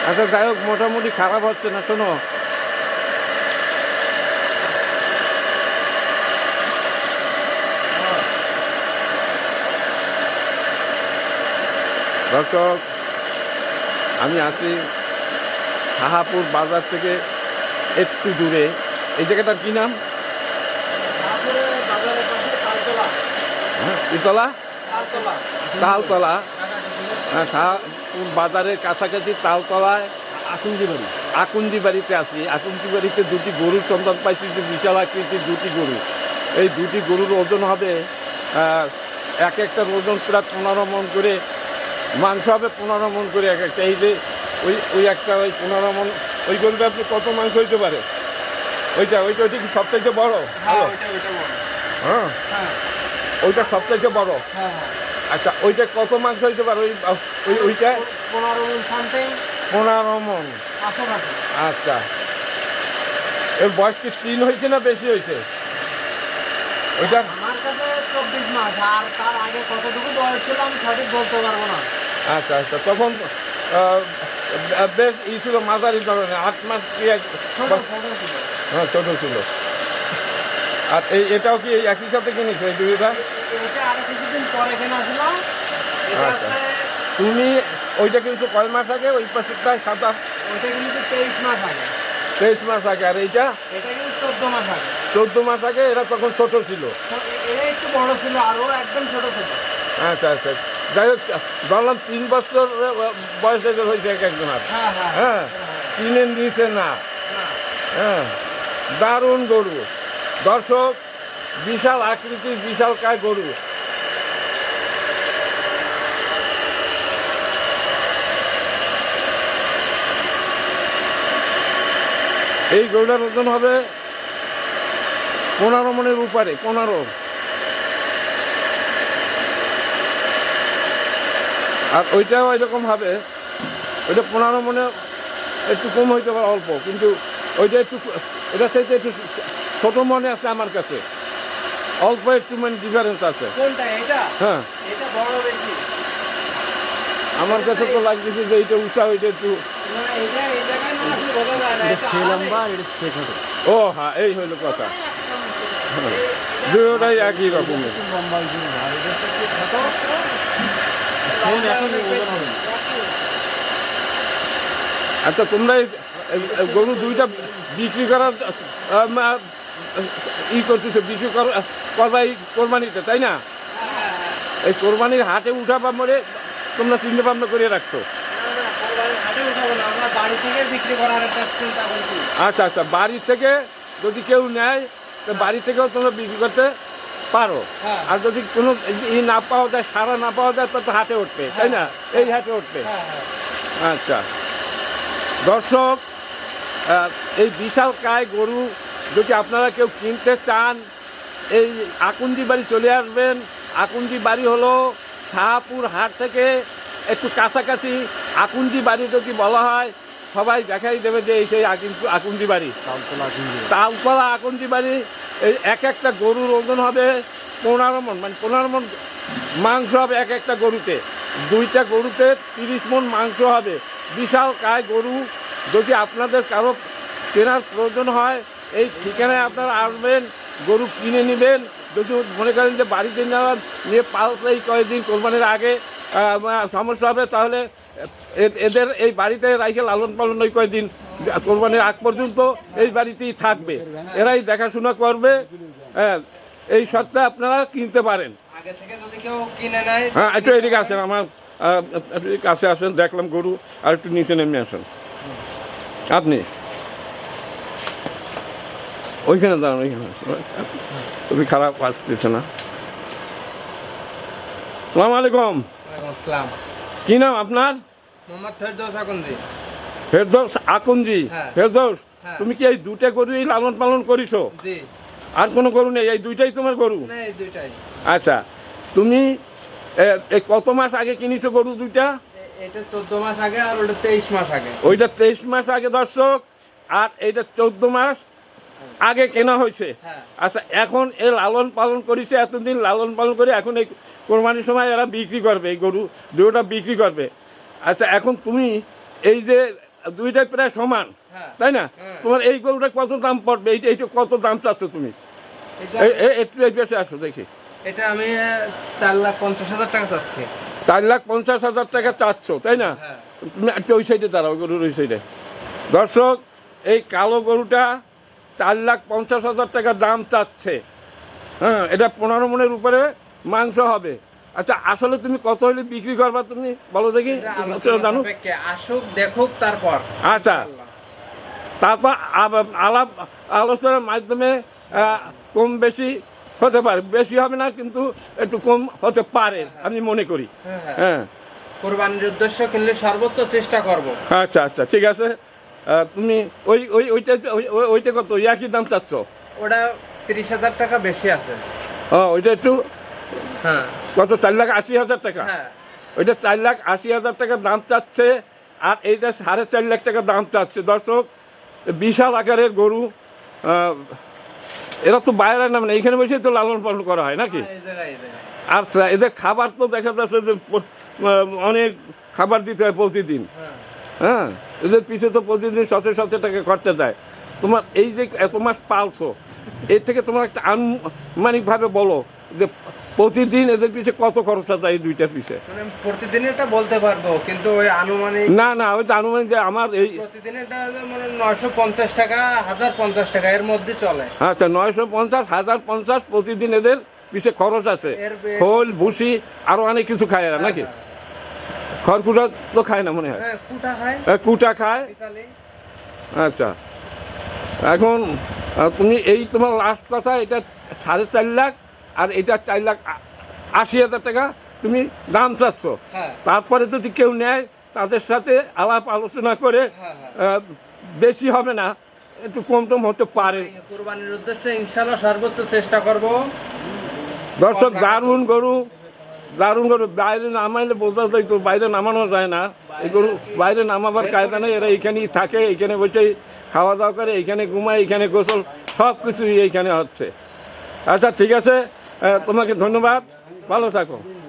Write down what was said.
আচ্ছা যাই হোক, মোটামুটি খারাপ হচ্ছে না। শোনো, দর্শক, আমি আছি শাহাপুর বাজার থেকে একটু দূরে। এই জায়গাটার কি নাম? ইতলা, তালতলা। হ্যাঁ, শাহাপুর বাজারের কাছাকাছি তালতলায় আকুঞ্জি বাড়িতে আছি। আকুঞ্জি বাড়িতে দুটি গরুর সন্ধান পাইছি, যে বিশাল আকৃতির দুটি গরু। এই দুটি গরুর ওজন হবে এক একটার ওজন প্রায় 15 মণ করে, মাংস হবে 15 মণ করে এক একটা। এই যে ওই একটা ওই 15 মণ, ওই গরুটা আপনি কত মাংস হইতে পারে? ওইটা কি সবথেকে বড়? হ্যাঁ, ওইটা সবথেকে বড়। আচ্ছা, ওইটা কত মাংস হইতে পারে? ওইটা 15 মণ। আচ্ছা, এর বয়স কি 3 হয়েছে না বেশি হয়েছে? ওইটা আমার কাছে 24 মাস, আর তার আগে কতটুকু বয়স ছিল আমি সঠিক বলতে পারবো না। আচ্ছা, তখন বেশ ই ছিল, মাঝারি ধরনের, 8 মাস কি? হ্যাঁ, ছোট ছিল। আর এটাও কি একই সাথে কিনেছো এই দুইটা? এটা আরো কিছুদিন পরে কিনেছিলাম। আচ্ছা, তুমি ওইটা কিন্তু কয় মাস আগে? ওই পাশেরটায় 27? ওইটা কিন্তু 23 মাস আগে। 23 মাস আগে। আর এইটা? এটা কিন্তু 14 মাস আগে। 14 মাস আগে। এরা তখন ছোট ছিল? এটা একটু বড় ছিল, আরও একদম ছোট ছিল। আচ্ছা, যাই হোক, ধরলাম 3 বছর বয়সে হয়েছে এক একজন। আর হ্যাঁ, 3-এর নিচে না। হ্যাঁ, দারুণ গরু দর্শক, বিশাল আকৃতির বিশাল কায় গরু। এই গরুটার ওজন হবে 15 মণের উপরে, 15। আর ওইটাও এরকম হবে, ওইটা 15 মণে একটু কম হইতে পারে অল্প, কিন্তু ওইটা একটু, এটা চাইতে একটু ছোট মনে আছে আমার কাছে, অল্প একটু মানে ডিফারেন্স আছে। কোনটা এটা? হ্যাঁ, এটা বড় বেশি। আমার কাছে তো লাগতেছে যে এইটা উঁচা, ওইটা একটু। না, এটা এই জায়গায় না আসলে বোঝা যায় না। এটা লম্বা, এটা ছোট। ও হ্যাঁ, এই হইলো কথা। দুটোটাই একই রকমের। লম্বা আর এটা একটু ছোট। সেম একই ওজন হবে। আচ্ছা, তোমরা গরু দুইটা বিক্রি করার করতেছো, বিক্রি করবাই কোরবানিতে, তাই না? এই কোরবানির হাটে উঠাবা মরে তোমরা চিন্তা ভাবনা করে রাখছো? আচ্ছা, বাড়ি থেকে যদি কেউ নেয়, তো বাড়ি থেকেও তোমরা বিক্রি করতে পারো। আর যদি কোনো ই না পাওয়া যায়, সারা না পাওয়া যায়, তো হাটে উঠবে, তাই না? এই হাটে উঠবে। আচ্ছা দর্শক, এই বিশাল কায় গরু যদি আপনারা কেউ কিনতে চান, এই আকুঞ্জি বাড়ি চলে আসবেন। আকুঞ্জি বাড়ি হলো শাহাপুর হাট থেকে একটু কাছাকাছি। আকুঞ্জি বাড়ি যদি বলা হয়, সবাই দেখাই দেবে যে এই সেই আকুঞ্জি বাড়ি, তালতলা আকুঞ্জি বাড়ি। এই এক একটা গরুর ওজন হবে 15 মণ, মানে 15 মণ মাংস হবে এক একটা গরুতে। দুইটা গরুতে 30 মণ মাংস হবে। বিশাল কায় গরু। যদি আপনাদের কারো কেনার প্রয়োজন হয়, এই ঠিকানায় আপনারা আসবেন, গরু কিনে নেবেন। যদি মনে করেন যে বাড়িতে নেওয়ার নিয়ে পালতে এই কয়েকদিন কোরবানির আগে সমস্যা হবে, তাহলে এদের এই বাড়িতে রাইখে লালন পালন ওই কয়েকদিন কোরবানির আগ পর্যন্ত এই বাড়িতেই থাকবে, এরাই দেখাশোনা করবে। হ্যাঁ, এই শর্তে আপনারা কিনতে পারেন। হ্যাঁ, একটু এদিকে আসেন, আমার কাছে আসেন, দেখলাম গরু, আর একটু নিচে নেমে আসেন। আপনি ওইখানে দাঁড়ান, ওইখানে খুবই খারাপ আসতেছে না। সালাম আলাইকুম। কি নাম আপনার? মোহাম্মদ ফেরদৌস আকুঞ্জি। ফেরদৌস আকুঞ্জি। ফেরদৌস, তুমি কি এই দুটা গরুই লালন পালন করিছো? জি। আর কোনো গরু নেই? এই দুইটাই তোমার গরু? না, এই দুইটাই। আচ্ছা, তুমি এই কত মাস আগে কিনেছো গরু দুইটা? এটা 14 মাস আগে, আর ওটা 23 মাস আগে। ওইটা 23 মাস আগে দর্শক, আর এইটা 14 মাস আগে কেনা হয়েছে। আচ্ছা, এখন এ লালন পালন করেছে, এতদিন লালন পালন করে এখন এই কোরবানির সময় এরা বিক্রি করবে, এই গরু দুটোটা বিক্রি করবে। আচ্ছা, এখন তুমি এই যে দুইটাই প্রায় সমান, হ্যাঁ। তাই না? হ্যাঁ। তোমার এই গরুটা কত দাম পড়বে? এইটা কত দাম চাচ্ছ তুমি? এটা একটু এই পাশে আসো দেখি। এটা আমি 4,50,000 টাকা চাচ্ছি। 4,50,000 টাকা চাচ্ছ, তাই না? হ্যাঁ। তুমি একটু ওই সাইডে দাঁড়াও, গরুর ওই সাইডে। দর্শক, এই কালো গরুটা 4,50,000 টাকা দাম চাচ্ছে। হ্যাঁ, এটা 15 মনের উপরে মাংস হবে। আচ্ছা, আসলে তুমি কত হলে বিক্রি করবা তুমি বলো দেখি? এটা আলোচনা জানো? সাপেক্ষে, আসুক দেখুক তারপর। আচ্ছা, ইনশাআল্লাহ। তারপর আলাপ আলোচনার মাধ্যমে কম বেশি হতে পারে, বেশি হবে না কিন্তু একটু কম হতে পারে আমি মনে করি। হ্যাঁ, হ্যাঁ। হ্যাঁ, কোরবানির উদ্দেশ্য কিনলে সর্বোচ্চ চেষ্টা করব। আচ্ছা আচ্ছা, ঠিক আছে। তুমি ওইটা কত একই দাম চাচ্ছ? ওটা 30,000 টাকা বেশি আছে। ওইটা একটু হ্যাঁ, কত? 4,80,000 টাকা। হ্যাঁ। ওইটা 4,80,000 টাকা দাম চাচ্ছে, আর এইটা 4.5 লাখ টাকা দাম চাচ্ছে। দর্শক, বিশাল আকারের গরু। এরা তো বাইরে নামে না, এইখানে বসে তো লালন পালন করা হয় নাকি? এই জায়গায়, এই জায়গায়। আচ্ছা, এদের খাবার তো দেখা যাচ্ছে যে অনেক খাবার দিতে হয় প্রতিদিন। হ্যাঁ। হ্যাঁ, এদের পিছে তো প্রতিদিন 100 টাকা খরচা দেয়। তোমার এই যে এত মাস পালছো, এর থেকে তোমার একটা আনুমানিকভাবে বলো যে প্রতিদিন এদের পিছে কত খরচা দেয় এই দুইটার পিছে? মানে প্রতিদিন এটা বলতে পারবো, কিন্তু ওই আনুমানিক না, ওই তো আনুমানিক যে আমার এই প্রতিদিন এটা মানে 950 টাকা, 1050 টাকা এর মধ্যে চলে। আচ্ছা, 950, 1050 প্রতিদিন এদের পিছে খরচ আছে। এর খোল, ভুসি, আরো অনেক কিছু খায় এরা নাকি? খড়কুটা তো খায় না মনে হয়? হ্যাঁ, কুটা খায়, কুটা খায়। পিছালি। আচ্ছা, এখন তুমি এই তোমার লাস্ট কথা, এটা 4.5 লাখ আর এটা 4,80,000 টাকা তুমি দাম চাচ্ছ। হ্যাঁ। তারপরে যদি কেউ নেয় তাদের সাথে আলাপ আলোচনা করে হ্যাঁ, হ্যাঁ। বেশি হবে না, একটু কম টম হতে পারে। কুরবানির উদ্দেশ্যে ইনশাআল্লাহ সর্বোচ্চ চেষ্টা করব। দর্শক, দারুণ গরু, দারুণ গরু। বাইরে নামাইলে বোঝা যায় তো, বাইরে নামানো যায় না। এই গরু বাইরে নামাবার কায়দা নেই, এরা এইখানেই থাকে, এইখানে বসেই খাওয়া দাওয়া করে, এইখানে ঘুমায়, এইখানে গোসল, সব কিছুই এইখানে হচ্ছে। আচ্ছা, ঠিক আছে, তোমাকে ধন্যবাদ, ভালো থাকো।